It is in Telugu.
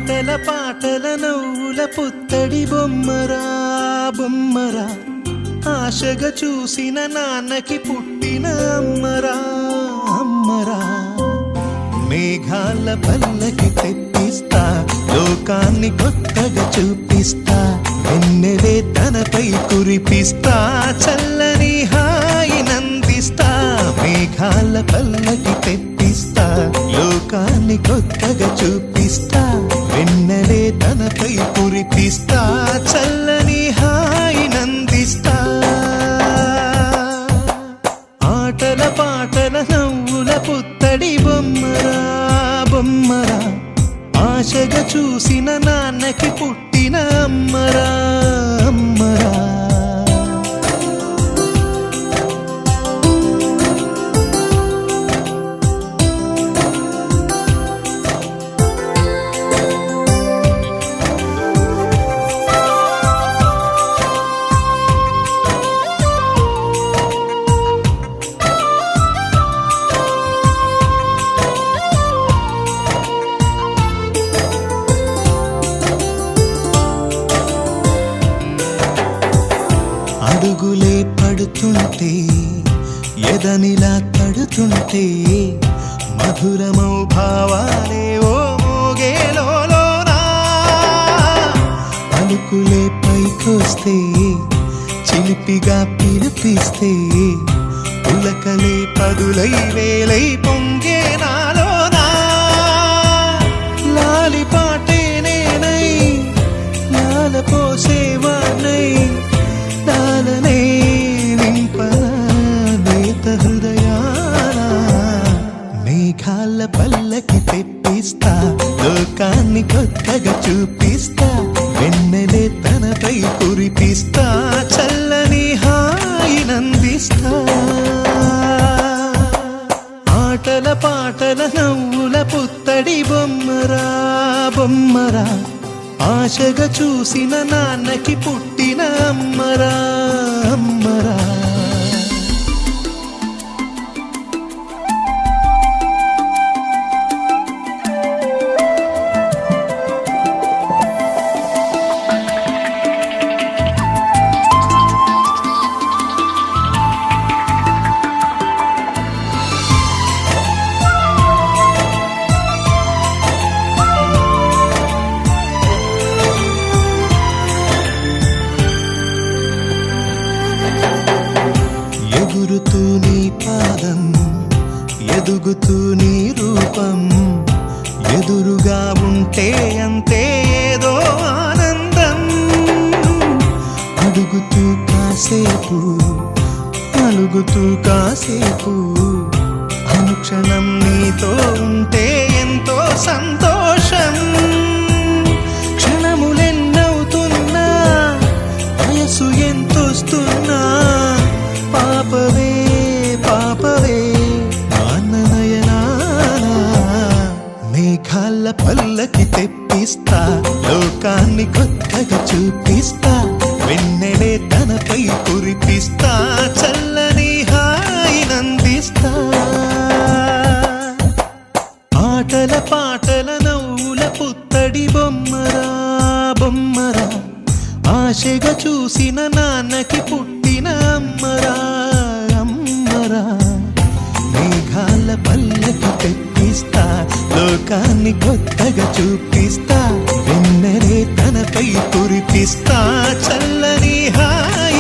ఆటల పాటల నవ్వుల పుత్తడి బొమ్మరా బొమ్మరా, ఆశగా చూసిన నాన్నకి పుట్టిన అమ్మరా అమ్మరా. మేఘాల పల్లకి తెప్పిస్తా, లోకాన్ని కొత్తగా చూపిస్తా, వెన్నెలే తనపై కురిపిస్తా, చల్లని హాయి నందిస్తా. మేఘాల పల్లకి తెప్పిస్తా, లోకాన్ని కొత్తగా చూపిస్తా, వెన్నెలే తనపై కురిపిస్తా, చల్లని హాయి నందిస్తా. ఆటల పాటల నవ్వుల పుత్తడి బొమ్మరా బొమ్మరా, ఆశగా చూసిన నాన్నకి పుట్టిన అమ్మరా అమ్మరా. అడుగులే పడుతుంటే, ఎదనిలా తడుతుంటే, మధురమౌ భావాలే ఓ మోగేలోనా. పలుకులే పైకొస్తే, చిలిపిగా పిలిపిస్తే, పులకలే పదులై వేలై పొంగే నాలోనా. లాలి పాటే నేనై, లాల పోసేవానై, లాలనే నింపనా నేత హృదయాన. మేఘాల పల్లకి తెప్పిస్తా, లోకాన్ని కొత్తగా చూపిస్తా, వెన్నెలే తనపై కురిపిస్తా, చల్లని హాయి నందిస్తా. ఆటల పాటల నవ్వుల పుత్తడి బొమ్మరా బొమ్మరా, ఆశగా చూసిన నాన్నకి పుట్టిన అమ్మరా అమ్మరా. ఎగురుతూ నీ పాదం, ఎదుగుతూ నీ రూపం, ఎదురుగా ఉంటే అంతే ఏదో ఆనందం. అడుగుతూ కాసేపు, అలుగుతూ కాసేపు, అనుక్షణం నీతో ఉంటే ఎంతో సంతోషం. క్షణములెన్నవుతున్నా, వయసు ఎంతొస్తున్నా, పాపవే పాపవే నాన్న నయనానా. మేఘాల పల్లకి తెప్పిస్తా, లోకాన్ని కొత్తగా చూపిస్తా, వెన్నెలే తనపై కురిపిస్తా, చల్లని హాయి నందిస్తా. ఆటల పాటల నవ్వుల పుత్తడి బొమ్మరా బొమ్మరా, ఆశగా చూసిన నాన్నకి పుట్టిన అమ్మరా అమ్మరా. మేఘాల పల్లకి తెప్పిస్తా, లోకాన్ని కొత్తగా చూపిస్తా, వెన్నెలే తనపై కురిపిస్తా, చల్లని హాయి